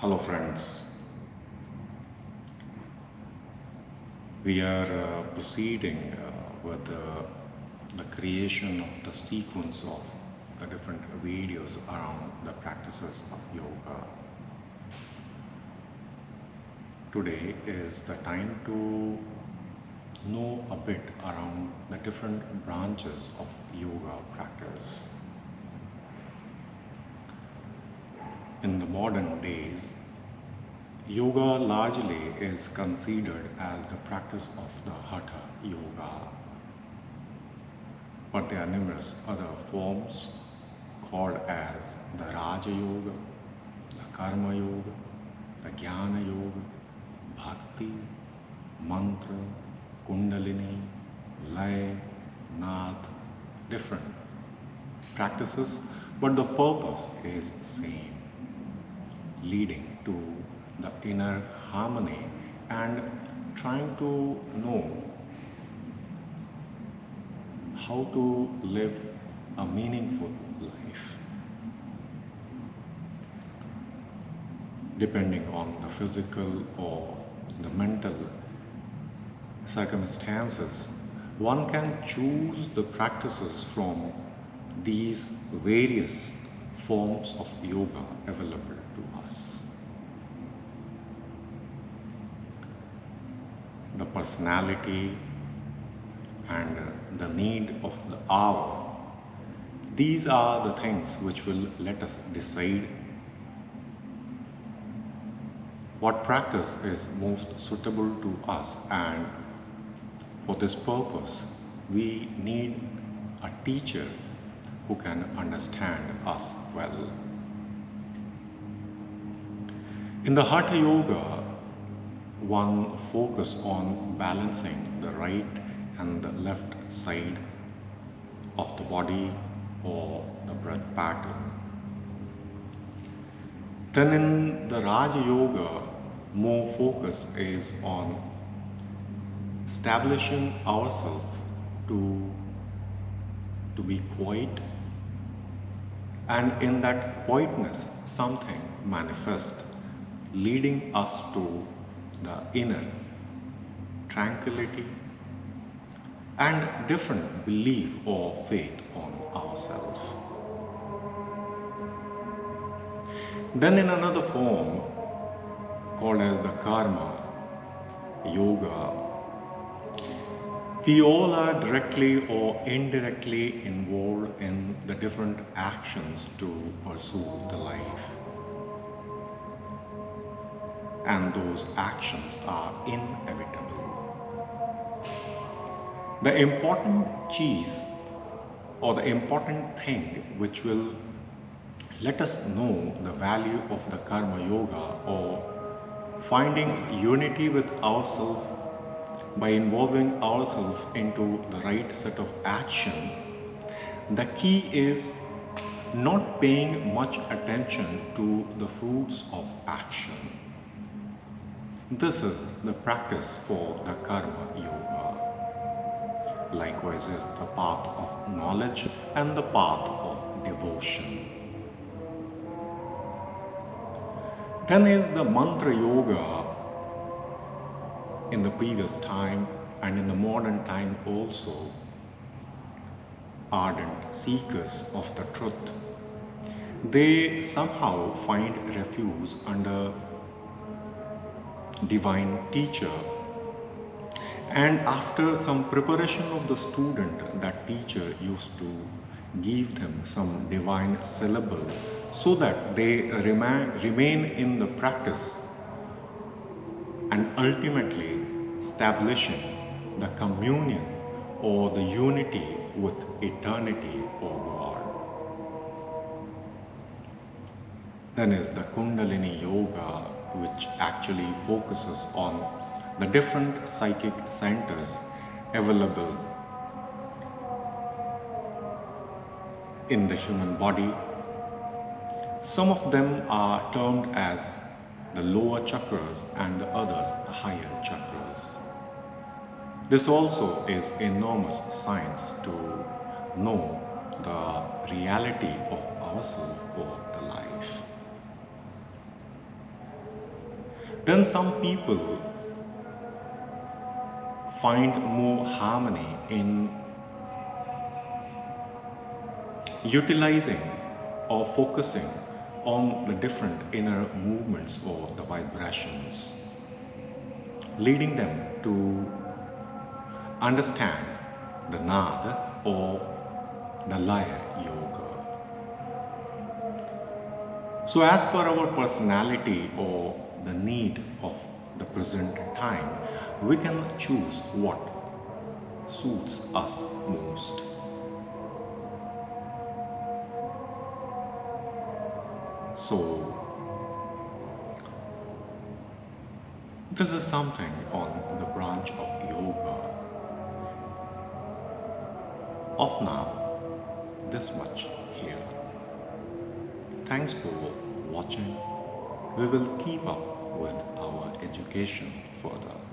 Hello friends, we are proceeding with the creation of the sequence of the different videos around the practices of yoga. Today is the time to know a bit around the different branches of yoga practice. In the modern days, yoga largely is considered as the practice of the Hatha yoga, but there are numerous other forms called as the Raja yoga, the Karma yoga, the Jnana yoga, Bhakti, Mantra, Kundalini, Lay, Nath, different practices, but the purpose is same, leading to the inner harmony and trying to know how to live a meaningful life. Depending on the physical or the mental circumstances, one can choose the practices from these various forms of yoga available to us. The personality and the need of the hour, these are the things which will let us decide what practice is most suitable to us, and for this purpose we need a teacher who can understand us well. In the Hatha yoga, one focus on balancing the right and the left side of the body or the breath pattern. Then in the Raja yoga, more focus is on establishing ourselves to be quiet, and in that quietness something manifests, leading us to the inner tranquility and different belief or faith on ourselves. Then in another form called as the Karma yoga, we all are directly or indirectly involved in the different actions to pursue the life. And those actions are inevitable. The important cheese or the important thing which will let us know the value of the Karma yoga or finding unity with ourselves by involving ourselves into the right set of action, the key is not paying much attention to the fruits of action. This is the practice for the Karma yoga. Likewise is the path of knowledge and the path of devotion. Then is the Mantra yoga. In the previous time and in the modern time also, ardent seekers of the truth, they somehow find refuge under divine teacher, and after some preparation of the student, that teacher used to give them some divine syllable so that they remain in the practice and ultimately establishing the communion or the unity with eternity or God. Then is the Kundalini yoga, which actually focuses on the different psychic centers available in the human body. Some of them are termed as the lower chakras and the others the higher chakras. This also is enormous science to know the reality of ourselves or the life. Then some people find more harmony in utilizing or focusing on the different inner movements or the vibrations, leading them to understand the Nada or the Laya Yoga. So as per our personality or the need of the present time, we can choose what suits us most. So this is something on the branch of yoga. Of now, this much here. Thanks for watching. We will keep up with our education further.